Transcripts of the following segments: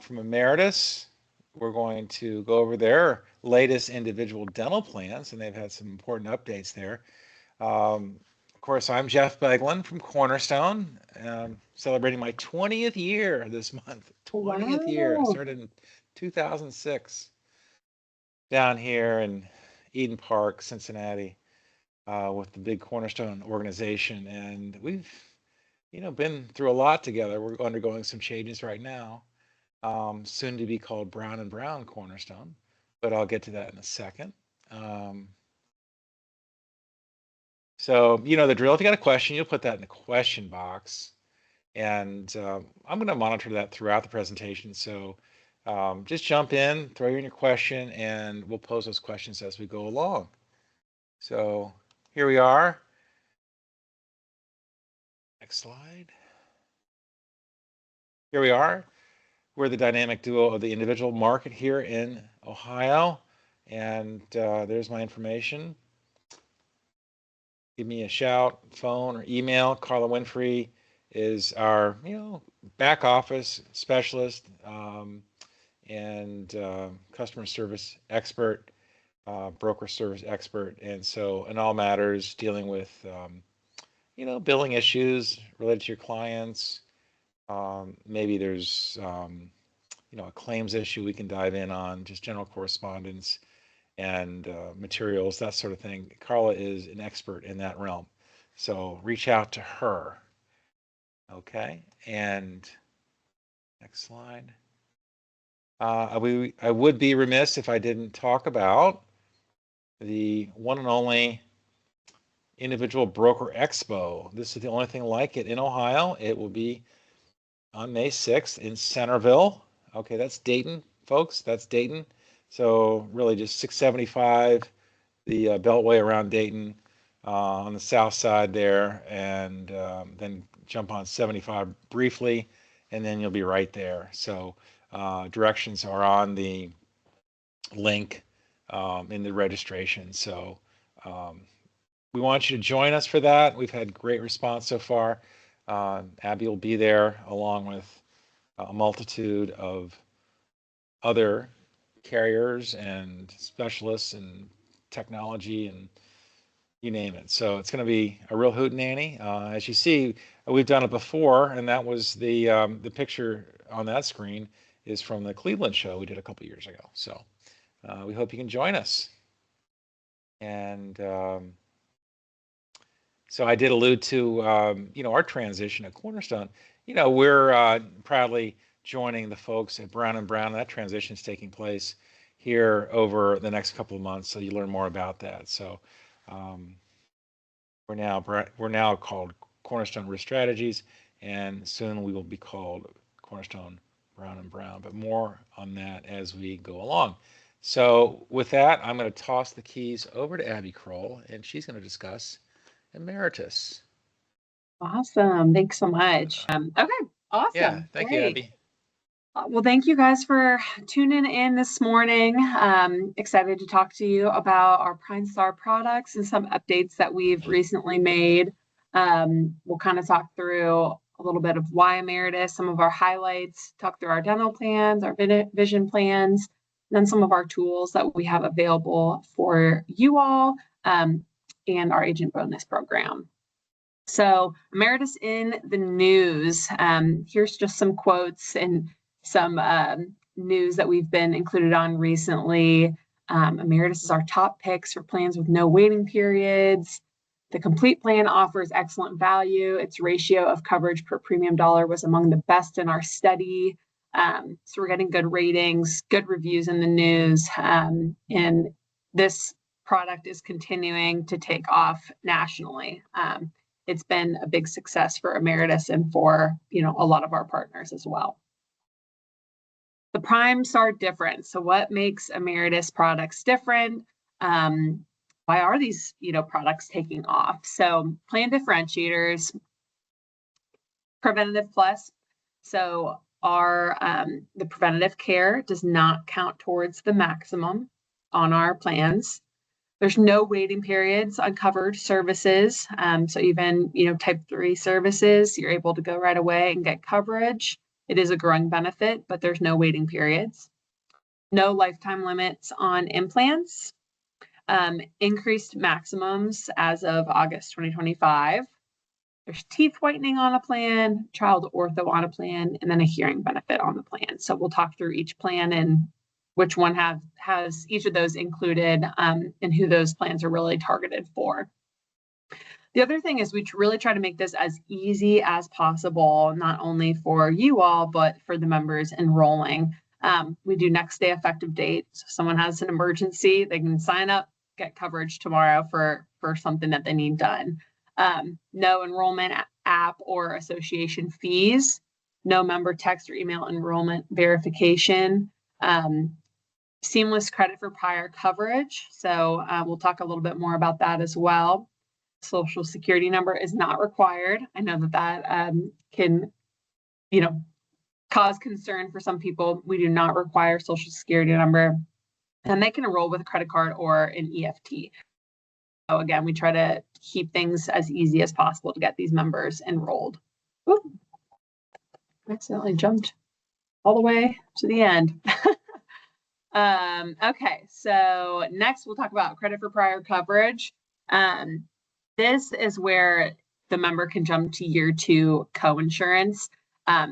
From Ameritas, we're going to go over their latest individual dental plans, and they've had some important updates there. Of course, I'm Jeff Beglin from Cornerstone, celebrating my 20th year this month. 20th year. I Wow. started in 2006 down here in Eden Park, Cincinnati, with the big Cornerstone organization, and we've been through a lot together. We're undergoing some changes right now, soon to be called Brown and Brown Cornerstone, but I'll get to that in a second. So you know the drill. If you got a question, you'll put that in the question box, and I'm going to monitor that throughout the presentation. So just jump in, throw in your question, and we'll pose those questions as we go along. So here we are. Next slide. Here we are. We're the dynamic duo of the individual market here in Ohio, and there's my information. Give me a shout, phone or email. Carla Winfrey is our back office specialist and customer service expert, broker service expert, and so in all matters dealing with billing issues related to your clients. Maybe there's a claims issue we can dive in on, just general correspondence and materials, that sort of thing. Carla is an expert in that realm. So reach out to her. Okay, and next slide. I would be remiss if I didn't talk about the one and only Individual Broker Expo. This is the only thing like it in Ohio. It will be on May 6th in Centerville. Okay, that's Dayton, folks. That's Dayton. So really just 675, the beltway around Dayton on the south side there, and then jump on 75 briefly, and then you'll be right there. So directions are on the link in the registration. So we want you to join us for that. We've had great response so far. Abbi will be there along with a multitude of other carriers and specialists and technology and you name it. So it's going to be a real hootenanny. As you see, we've done it before, and that was the picture on that screen is from the Cleveland show we did a couple years ago. So we hope you can join us. And so I did allude to our transition at Cornerstone. We're proudly joining the folks at Brown and Brown. That transition is taking place here over the next couple of months, so you learn more about that. So we're now called Cornerstone Risk Strategies, and soon we will be called Cornerstone Brown and Brown. But more on that as we go along. So with that, I'm going to toss the keys over to Abbi Krull, and she's going to discuss Ameritas. Awesome. Thanks so much. Okay. Awesome. Yeah. Thank you, Abbi. Well, thank you guys for tuning in this morning. Excited to talk to you about our Primestar products and some updates that we've recently made. We'll kind of talk through a little bit of why Ameritas, some of our highlights, talk through our dental plans, our vision plans, and then some of our tools that we have available for you all and our agent bonus program. So Ameritas in the news. Here's just some quotes and some news that we've been included on recently. Ameritas is our top picks for plans with no waiting periods. The complete plan offers excellent value. Its ratio of coverage per premium dollar was among the best in our study. So we're getting good ratings, good reviews in the news, and this product is continuing to take off nationally. It's been a big success for Ameritas and for a lot of our partners as well. The Primestar difference. So what makes Ameritas products different? Why are these products taking off? So plan differentiators, preventative plus. So our the preventative care does not count towards the maximum on our plans. There's no waiting periods on covered services. So even type 3 services, you're able to go right away and get coverage. It is a growing benefit, but there's no waiting periods. No lifetime limits on implants. Increased maximums as of August 2025. There's teeth whitening on a plan, child ortho on a plan, and then a hearing benefit on the plan. So we'll talk through each plan and which one has each of those included, and who those plans are really targeted for. The other thing is we really try to make this as easy as possible, not only for you all, but for the members enrolling. We do next day effective date. So if someone has an emergency, they can sign up, get coverage tomorrow for something that they need done. No enrollment app or association fees, no member text or email enrollment verification, seamless credit for prior coverage. So we'll talk a little bit more about that as well. Social Security number is not required. I know that can, cause concern for some people. We do not require Social Security number, and they can enroll with a credit card or an EFT. So again, we try to keep things as easy as possible to get these members enrolled. Oop. Accidentally jumped all the way to the end. Okay, so next we'll talk about credit for prior coverage. This is where the member can jump to year 2 co-insurance.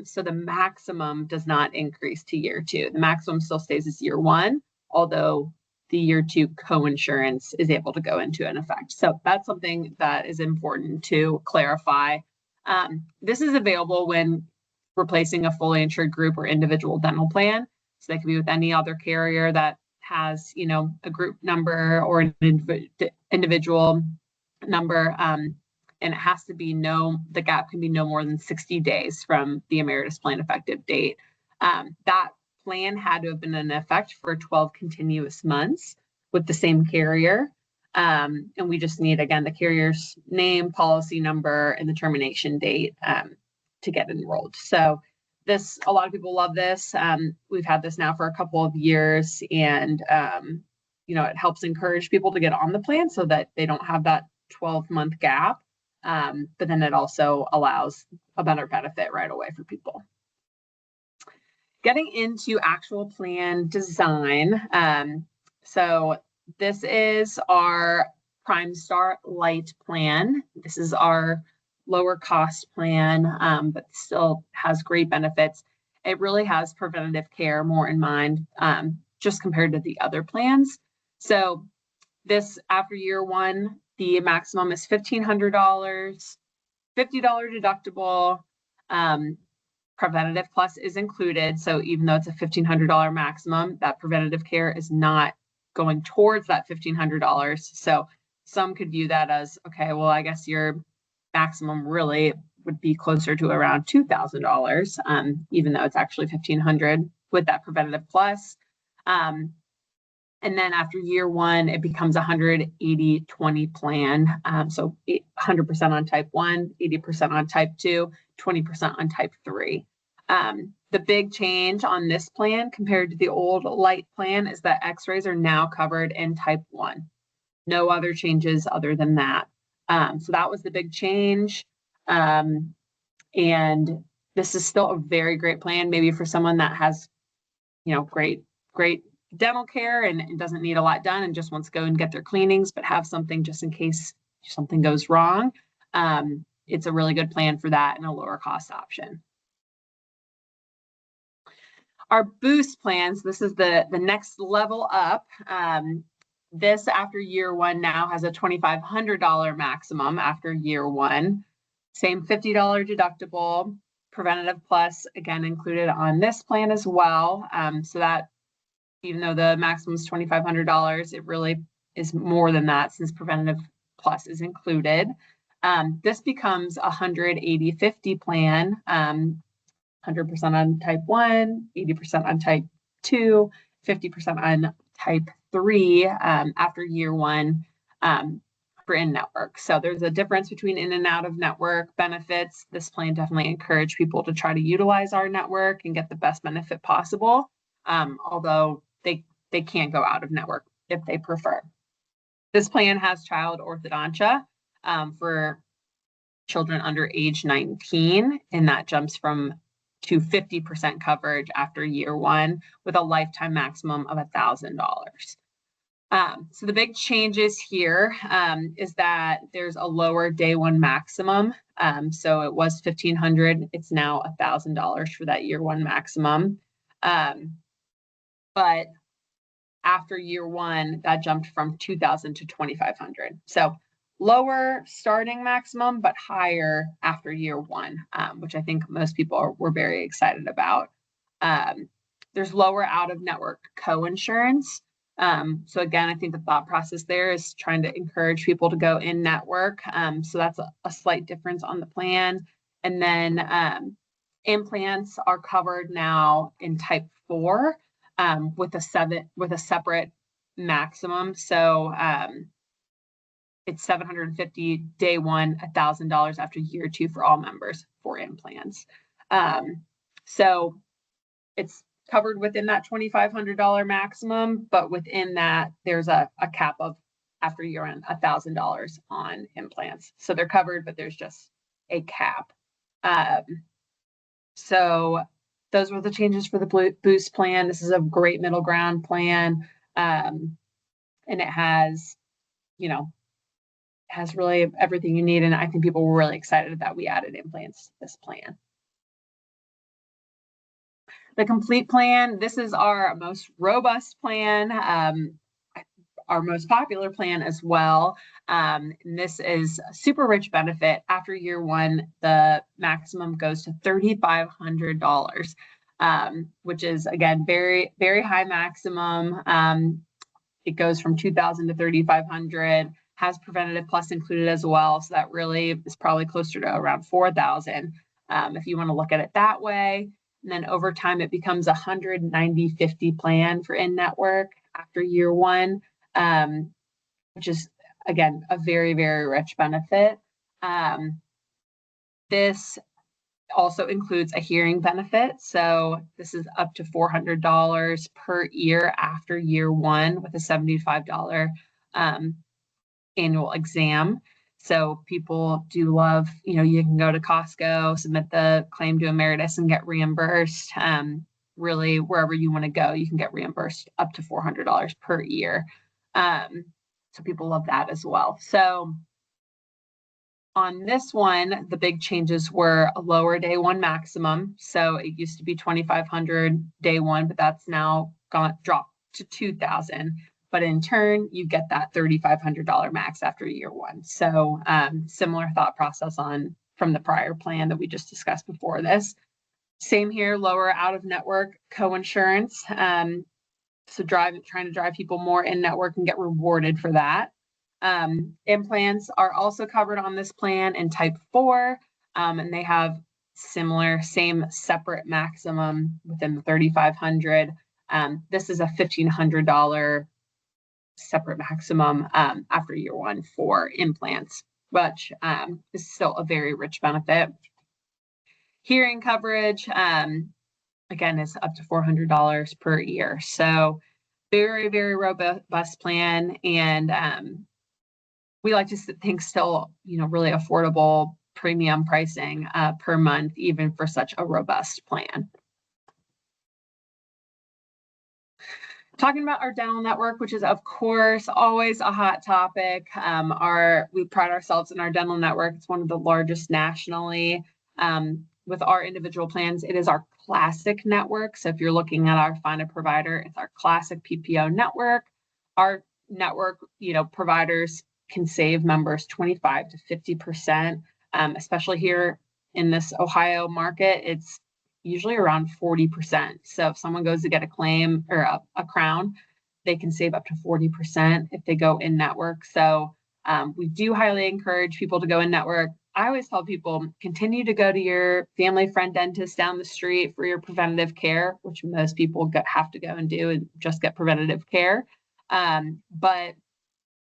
So the maximum does not increase to year 2. The maximum still stays as year 1, although the year 2 co-insurance is able to go into an effect. So that's something that is important to clarify. This is available when replacing a fully insured group or individual dental plan. So they can be with any other carrier that has, a group number or an individual number. And it has to be the gap can be no more than 60 days from the Ameritas plan effective date. That plan had to have been in effect for 12 continuous months with the same carrier. And we just need, again, the carrier's name, policy number, and the termination date to get enrolled. So a lot of people love this. We've had this now for a couple of years, and it helps encourage people to get on the plan so that they don't have that 12-month gap. But then it also allows a better benefit right away for people. Getting into actual plan design. So this is our Primestar Lite plan. This is our lower cost plan, but still has great benefits. It really has preventative care more in mind, just compared to the other plans. So this, after year 1, the maximum is $1,500, $50 deductible. Preventative plus is included. So even though it's a $1,500 maximum, that preventative care is not going towards that $1,500. So some could view that as, okay, well, I guess your maximum really would be closer to around $2,000, even though it's actually $1,500 with that preventative plus. And then after year 1, it becomes a 180-20 plan. So 100% on type 1, 80% on type 2, 20% on type 3. The big change on this plan compared to the old Lite plan is that x-rays are now covered in type 1. No other changes other than that. So that was the big change. And this is still a very great plan, maybe for someone that has, great dental care and doesn't need a lot done and just wants to go and get their cleanings, but have something just in case something goes wrong. It's a really good plan for that and a lower cost option. Our boost plans, this is the next level up. This, after year 1, now has a $2,500 maximum after year 1. Same $50 deductible. Preventative plus, again, included on this plan as well. So that, even though the maximum is $2,500, it really is more than that since preventative plus is included. This becomes a 180-50 plan, 100% on type 1, 80% on type 2, 50% on type 3 after year 1 for in-network. So there's a difference between in and out of network benefits. This plan definitely encourages people to try to utilize our network and get the best benefit possible, although they can go out of network if they prefer. This plan has child orthodontia for children under age 19, and that jumps from to 50% coverage after year one with a lifetime maximum of $1,000. So the big changes here is that there's a lower day one maximum. So it was $1,500. It's now $1,000 for that year one maximum. But after year one, that jumped from $2,000 to $2,500. So lower starting maximum, but higher after year one, which I think most people were very excited about. There's lower out-of-network co-insurance. So again, I think the thought process there is trying to encourage people to go in network. So that's a slight difference on the plan. And then implants are covered now in type 4 with a separate maximum. So it's $750 day one, $1,000 after year two for all members for implants. So it's covered within that $2,500 maximum, but within that, there's a cap of after year end, $1,000 on implants. So they're covered, but there's just a cap. So those were the changes for the Boost plan. This is a great middle ground plan. And it has, has really everything you need. And I think people were really excited that we added implants to this plan. The complete plan, this is our most robust plan, our most popular plan as well. And this is super rich benefit. After year one, the maximum goes to $3,500, which is, again, very, very high maximum. It goes from $2,000 to $3,500, has preventative plus included as well. So that really is probably closer to around $4,000 if you want to look at it that way. And then over time, it becomes a 190/50 plan for in-network after year one, which is, again, a very, very rich benefit. This also includes a hearing benefit. So this is up to $400 per ear after year one with a $75 annual exam. So people do love, you can go to Costco, submit the claim to Ameritas and get reimbursed. Really, wherever you want to go, you can get reimbursed up to $400 per year. So people love that as well. So on this one, the big changes were a lower day one maximum. So it used to be $2,500 day one, but that's now dropped to $2,000. But in turn, you get that $3,500 max after year one. So similar thought process from the prior plan that we just discussed before this. Same here, lower out-of-network co-insurance. So trying to drive people more in-network and get rewarded for that. Implants are also covered on this plan in type 4, and they have same separate maximum within the $3,500. This is a $1,500 separate maximum after year one for implants, which is still a very rich benefit. Hearing coverage, again, is up to $400 per year. So very, very robust plan. And we like to think still, really affordable premium pricing per month, even for such a robust plan. Talking about our dental network, which is, of course, always a hot topic. We pride ourselves in our dental network. It's one of the largest nationally. With our individual plans, it is our classic network. So if you're looking at our Find a Provider, it's our classic PPO network. Our network, providers can save members 25 to 50%, especially here in this Ohio market. It's usually around 40%. So if someone goes to get a claim or a crown, they can save up to 40% if they go in network. So we do highly encourage people to go in network. I always tell people, continue to go to your family friend dentist down the street for your preventative care, which most people have to go and do and just get preventative care. But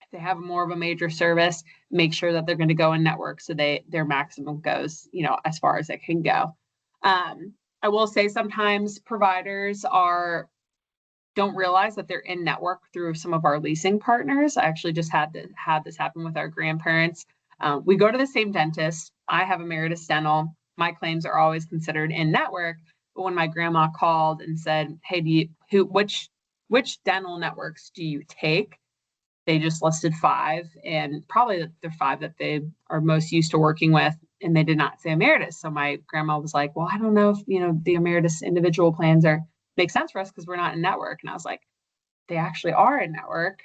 if they have more of a major service, make sure that they're going to go in network so their maximum goes, as far as it can go. I will say sometimes providers don't realize that they're in network through some of our leasing partners. I actually just had this happen with our grandparents. We go to the same dentist. I have Ameritas Dental. my claims are always considered in network. But when my grandma called and said, hey, which dental networks do you take? They just listed 5, and probably the 5 that they are most used to working with, and they did not say Ameritas. So my grandma was like, well, I don't know if, the Ameritas individual plans make sense for us because we're not in network. And I was like, they actually are in network.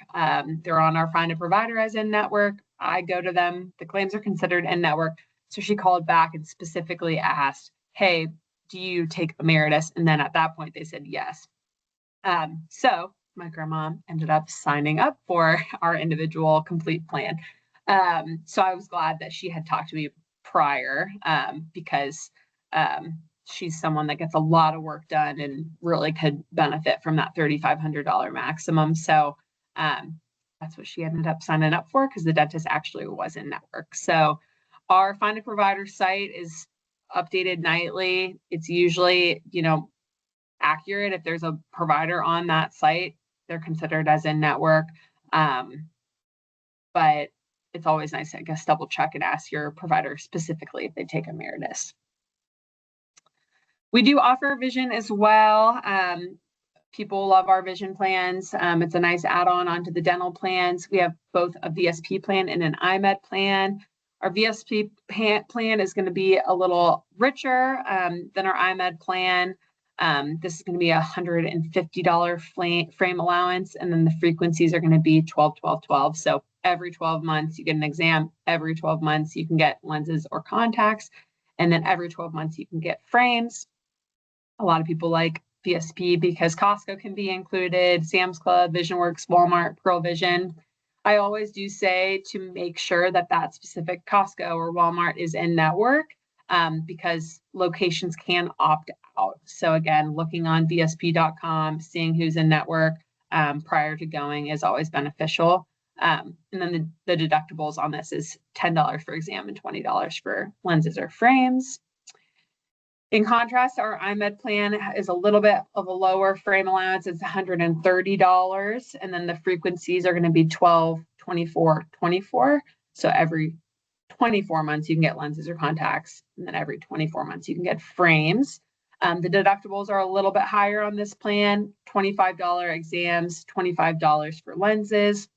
They're on our Find a Provider as in network. I go to them. The claims are considered in network. So she called back and specifically asked, hey, do you take Ameritas? And then at that point, they said yes. So my grandma ended up signing up for our individual complete plan. So I was glad that she had talked to me prior, because she's someone that gets a lot of work done and really could benefit from that $3,500 maximum. So that's what she ended up signing up for, because the dentist actually was in network. So our Find a Provider site is updated nightly. It's usually, accurate. If there's a provider on that site, they're considered as in network. But it's always nice to, I guess, double check and ask your provider specifically if they take Ameritas. We do offer vision as well. People love our vision plans. It's a nice add-on onto the dental plans. We have both a VSP plan and an IMED plan. Our VSP plan is going to be a little richer than our IMED plan. This is going to be a $150 frame allowance, and then the frequencies are going to be 12, 12, 12. So every 12 months you get an exam. Every 12 months you can get lenses or contacts, and then every 12 months you can get frames. A lot of people like VSP because Costco can be included, Sam's Club, VisionWorks, Walmart, Pearl Vision. I always do say to make sure that that specific Costco or Walmart is in network, because locations can opt out. So again, looking on VSP.com, seeing who's in network prior to going is always beneficial. And then the deductibles on this is $10 for exam and $20 for lenses or frames. In contrast, our IMED plan is a little bit of a lower frame allowance. It's $130. And then the frequencies are going to be 12, 24, 24. So every 24 months, you can get lenses or contacts. And then every 24 months, you can get frames. The deductibles are a little bit higher on this plan, $25 exams, $25 for lenses.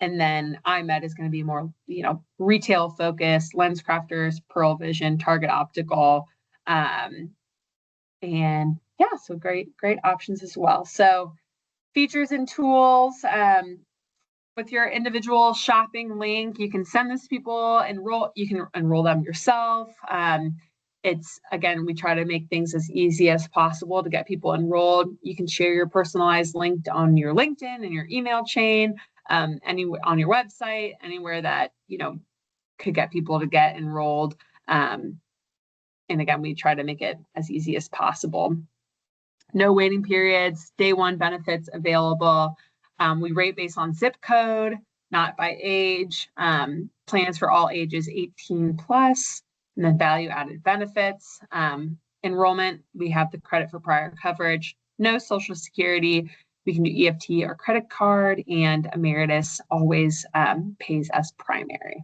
And then IMED is going to be more, retail focused, Lens Crafters, Pearl Vision, Target Optical. And yeah, so great options as well. So features and tools, with your individual shopping link, you can send this to people, you can enroll them yourself. It's, again, we try to make things as easy as possible to get people enrolled. You can share your personalized link on your LinkedIn and your email chain. Anywhere on your website, anywhere that, could get people to get enrolled. And again, we try to make it as easy as possible. No waiting periods, day one benefits available. We rate based on zip code, not by age. Plans for all ages 18 plus, and then value added benefits. Enrollment, we have the credit for prior coverage, no Social Security. We can do EFT or credit card, and Ameritas always pays as primary.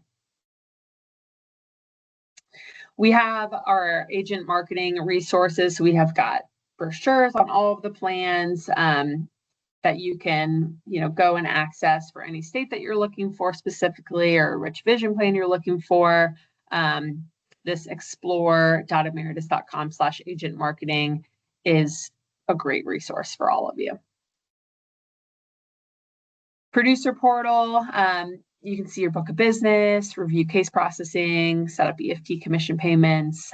We have our agent marketing resources. So we have got brochures on all of the plans that you can, go and access for any state that you're looking for specifically, or which vision plan you're looking for. This explore.ameritas.com/agent marketing is a great resource for all of you. Producer portal, you can see your book of business, review case processing, set up EFT commission payments,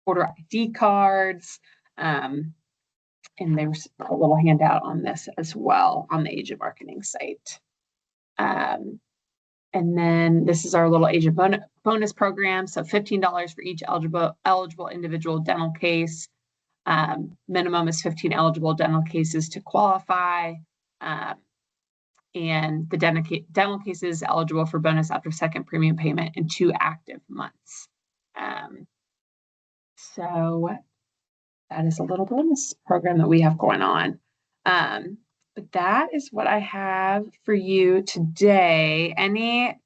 order ID cards, and there's a little handout on this as well on the agent marketing site. And then this is our little agent bonus program. So $15 for each eligible individual dental case. Minimum is 15 eligible dental cases to qualify. And the dental cases eligible for bonus after second premium payment in 2 active months. So that is a little bonus program that we have going on. But that is what I have for you today. Any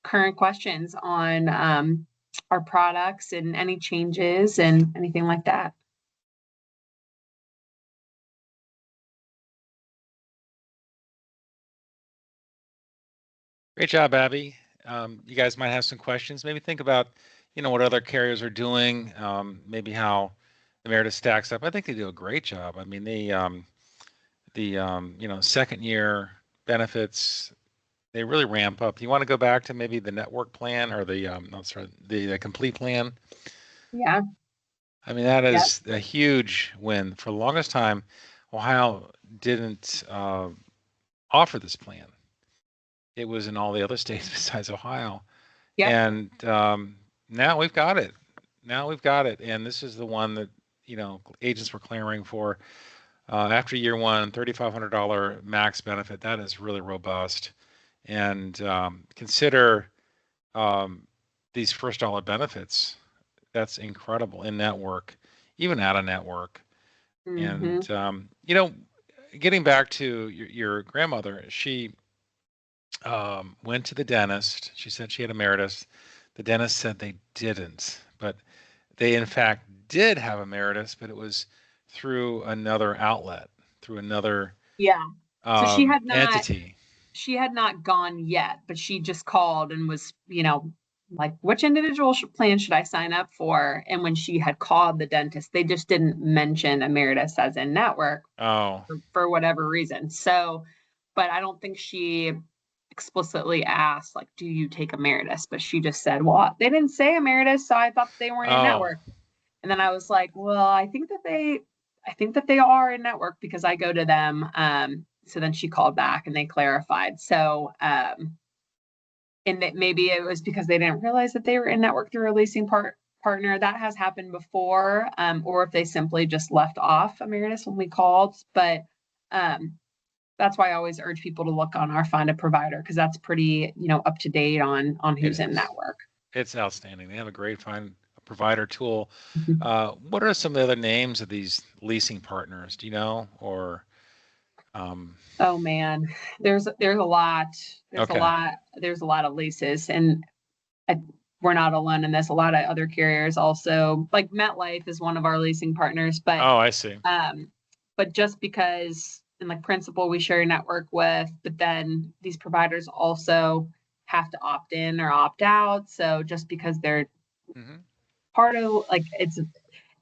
current questions on our products and any changes and anything like that. Great job, Abby. You guys might have some questions. Maybe think about, what other carriers are doing, maybe how Ameritas stacks up. I think they do a great job. I mean, the second year benefits, they really ramp up. You want to go back to maybe the network plan or the complete plan? Yeah. I mean, that Yep. is a huge win. For the longest time, Ohio didn't offer this plan. It was in all the other states besides Ohio. Yep. And now we've got it. Now we've got it. And this is the one that, agents were clamoring for. After year one, $3,500 max benefit. That is really robust. And consider these first dollar benefits. That's incredible in network, even out of network. Mm-hmm. And, getting back to your grandmother, she went to the dentist. She said she had Ameritas. The dentist said they didn't, but they in fact did have Ameritas, but it was through another outlet, through another Yeah. So entity. she had not gone yet, but she just called and was, like, which individual plan should I sign up for? And when she had called the dentist, they just didn't mention Emeritus as in network Oh, for whatever reason. So, but I don't think she explicitly asked, like, do you take Emeritus? But she just said, well, they didn't say Emeritus, so I thought they weren't in oh, network. And then I was like, well, I think that they are in network because I go to them. So then she called back and they clarified. So, and that maybe it was because they didn't realize that they were in network through a leasing partner. That has happened before, or if they simply just left off Emeritus when we called. But that's why I always urge people to look on our Find a Provider because that's pretty, up to date on it who's in is. network. It's outstanding. They have a great find a provider tool. Mhm. What are some of the other names of these leasing partners? Do you know? Or Oh man, there's a lot. There's a okay. lot. There's a lot of leases, and I, we're not alone in this. A lot of other carriers also, like MetLife is one of our leasing partners, Oh, I see. um, but just because in like principal we share a network with, but then these providers also have to opt in or opt out. So just because they're Hmm. part of like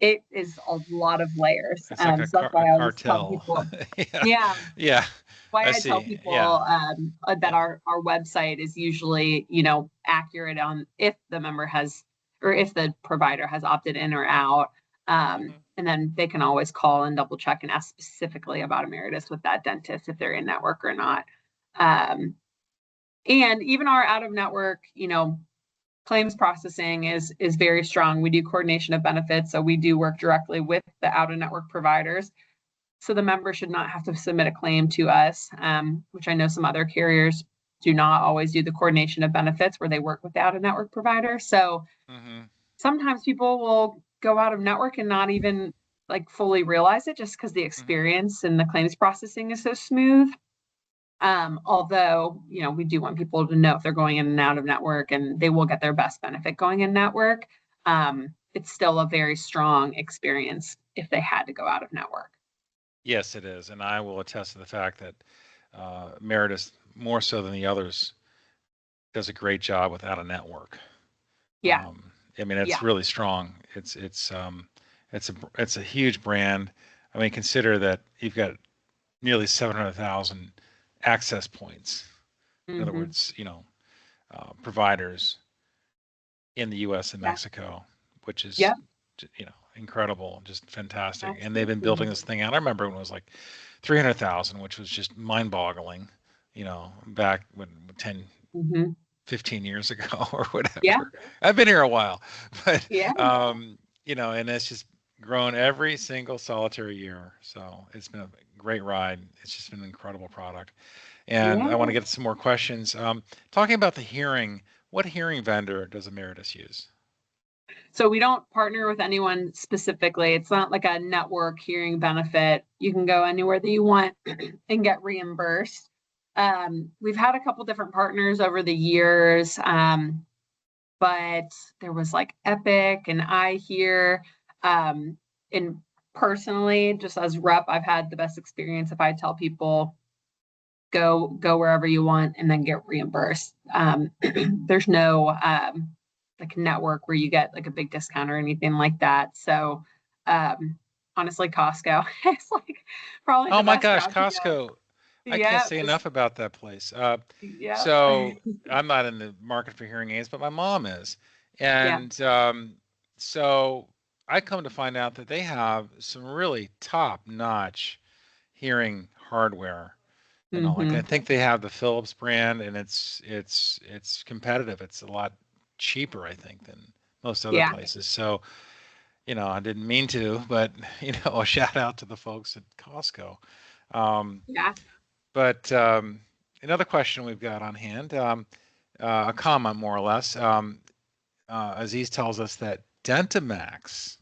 it is a lot of layers. It's like a So that's a why I always tell cartel. people, Yeah, yeah, yeah. why I I tell see. Yeah, people that yeah. our website is usually, accurate on if the member has or if the provider has opted in or out. Hmm. And then they can always call and double check and ask specifically about Emeritus with that dentist if they're in network or not. Um, and even our out of network, claims processing is very strong. We do coordination of benefits, so we do work directly with the out of network providers. So the member should not have to submit a claim to us, which I know some other carriers do not always do the coordination of benefits where they work with the out of network provider. So Hmm. sometimes people will go out of network and not even like fully realize it just because the Hmm. experience and the claims processing is so smooth. Although, we do want people to know if they're going in and out of network and they will get their best benefit going in network. It's still a very strong experience if they had to go out of network. Yes, it is, and I will attest to the fact that Meredith, more so than the others, does a great job without a network. Yeah. I mean, it's Yeah. really strong. It's a huge brand. I mean, consider that you've got nearly 700,000 access points. In other Hmm. words, providers in the U.S. and Yeah. Mexico, which is, Yep. incredible, just fantastic. And they've been building Absolutely. this thing out. I remember when it was like 300,000, which was just mind-boggling, back when 10, Hmm. 15 years ago or Yeah. whatever. I've been here a while, but Yeah. and it's just grown every single solitary year. So it's been a great ride. It's just been an incredible product. And I want to Yeah. get to some more questions. Talking about the hearing, what hearing vendor does Emeritus use? So we don't partner with anyone specifically. It's not like a network hearing benefit. You can go anywhere that you want and get reimbursed. We've had a couple different partners over the years. but there was like Epic and I here. And personally, just as rep, I've had the best experience if I tell people go wherever you want and then get reimbursed. There's no like network where you get like a big discount or anything like that. So honestly, Costco is like probably Oh the my best gosh, route to go. Costco. I can't Yep. say enough about that place. Yep. So I'm not in the market for hearing aids, but my mom is. Yeah. And so I come to find out that they have some really top-notch hearing hardware and all. Like I Mm-hmm. think they have the Philips brand, and it's competitive. It's a lot cheaper, I think, than most other Yeah. places. So I didn't mean to, but a shout out to the folks at Costco. Um, Yeah. but another question we've got on hand, a comment more or less. Aziz tells us that Dentamax,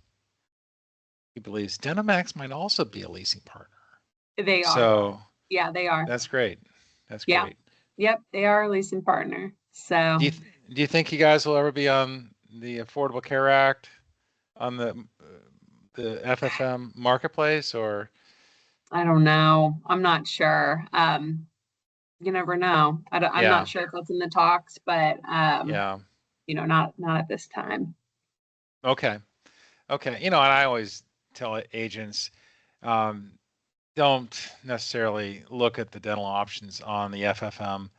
he believes Dentamax might also be a leasing partner. They are. So Yeah, they are. that's great. That's Yeah. great. Yep. They are a leasing partner. So Do you think you guys will ever be on the Affordable Care Act on the FFM marketplace or? I don't know. I'm not sure. You never know. I'm not Yeah, sure if that's in the talks, but yeah. not at this time. Okay. Okay. And I always tell agents, um, don't necessarily look at the dental options on the FFM.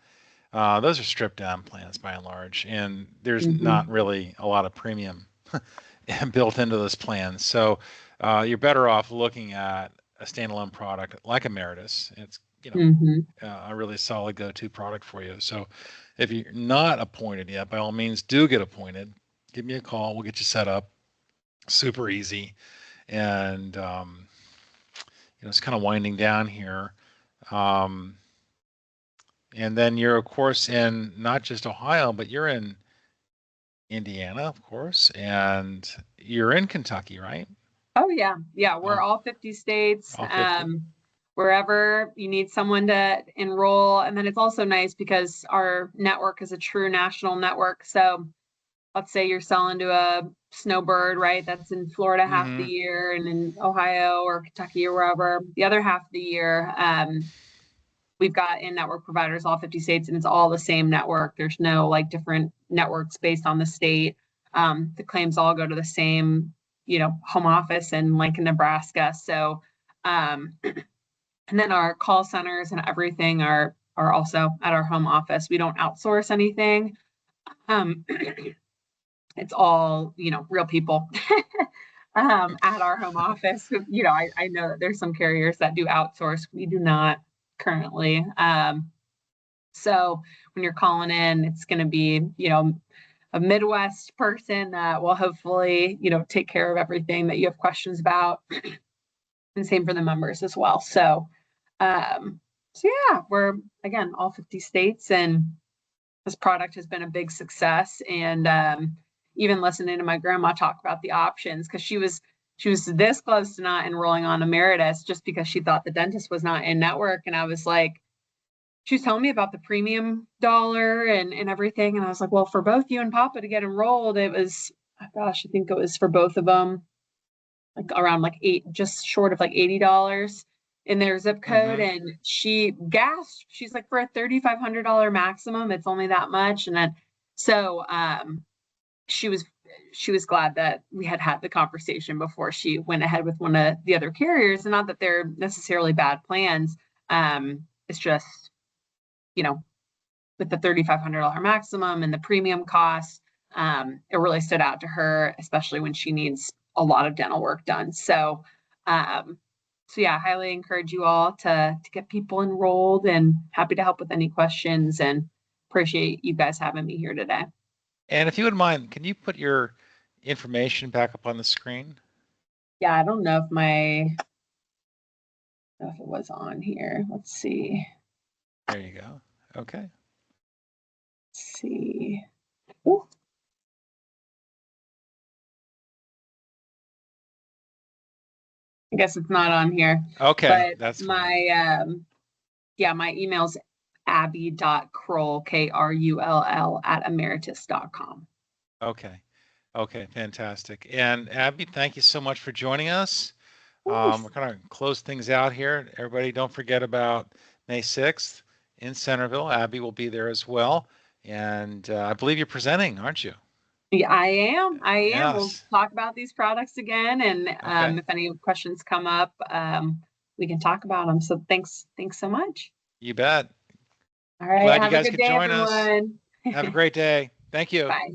Those are stripped down plans by and large, and there's not Hmm. really a lot of premium built into those plans. So you're better off looking at a standalone product like Ameritas. It's Hmm. a really solid go-to product for you. So if you're not appointed yet, by all means, do get appointed. Give me a call. We'll get you set up. Super easy, and it's kind of winding down here. Um, and then you're of course in not just Ohio, but you're in Indiana, of course, and you're in Kentucky, right? Oh yeah, yeah. We're Oh, all 50 states. all 50. Wherever you need someone to enroll, and then it's also nice because our network is a true national network. So let's say you're selling to a snowbird, right? That's in Florida half the Mm-hmm. year and in Ohio or Kentucky or wherever. The other half of the year, we've got in-network providers, all 50 states, and it's all the same network. There's no like different networks based on the state. The claims all go to the same, home office in Lincoln, Nebraska. So, and then our call centers and everything are also at our home office. We don't outsource anything. Um, it's all real people at our home office. I know that there's some carriers that do outsource. We do not currently. So when you're calling in, it's going to be a Midwest person that will hopefully take care of everything that you have questions about, and same for the members as well. Um, so yeah, we're again all 50 states, and this product has been a big success. And even listening to my grandma talk about the options, because she was this close to not enrolling on Emeritus just because she thought the dentist was not in network. And I was like, she was telling me about the premium dollar and everything. And I was like, well, for both you and Papa to get enrolled, it was, oh gosh, I think it was for both of them, like around like just short of like $80 in their zip code. Mm-hmm. And she gasped. She's like, for a $3,500 maximum, it's only that much. And then, so, she was, she was glad that we had the conversation before she went ahead with one of the other carriers. And not that they're necessarily bad plans. It's just, you know, with the $3,500 maximum and the premium cost, it really stood out to her, especially when she needs a lot of dental work done. Um, so yeah, I highly encourage you all to get people enrolled, and happy to help with any questions, and appreciate you guys having me here today. And if you wouldn't mind, can you put your information back up on the screen? Yeah, I don't know if it was on here. Let's see. There you go. Okay. Let's see. Ooh, I guess it's not on here, Okay, but that's fine. my email's abby.krull, KRULL @emeritus.com. Okay. Okay, fantastic. And Abby, thank you so much for joining us. Of course. We're going to close things out here. Everybody, don't forget about May 6th in Centerville. Abby will be there as well. And I believe you're presenting, aren't you? Yeah, I am. I am. We'll Yes. talk about these products again, and Okay. if any questions come up, we can talk about them. So thanks so much. You bet. All right. Glad you Have a guys good could day, join us. everyone. Have a great day. Thank you. Bye.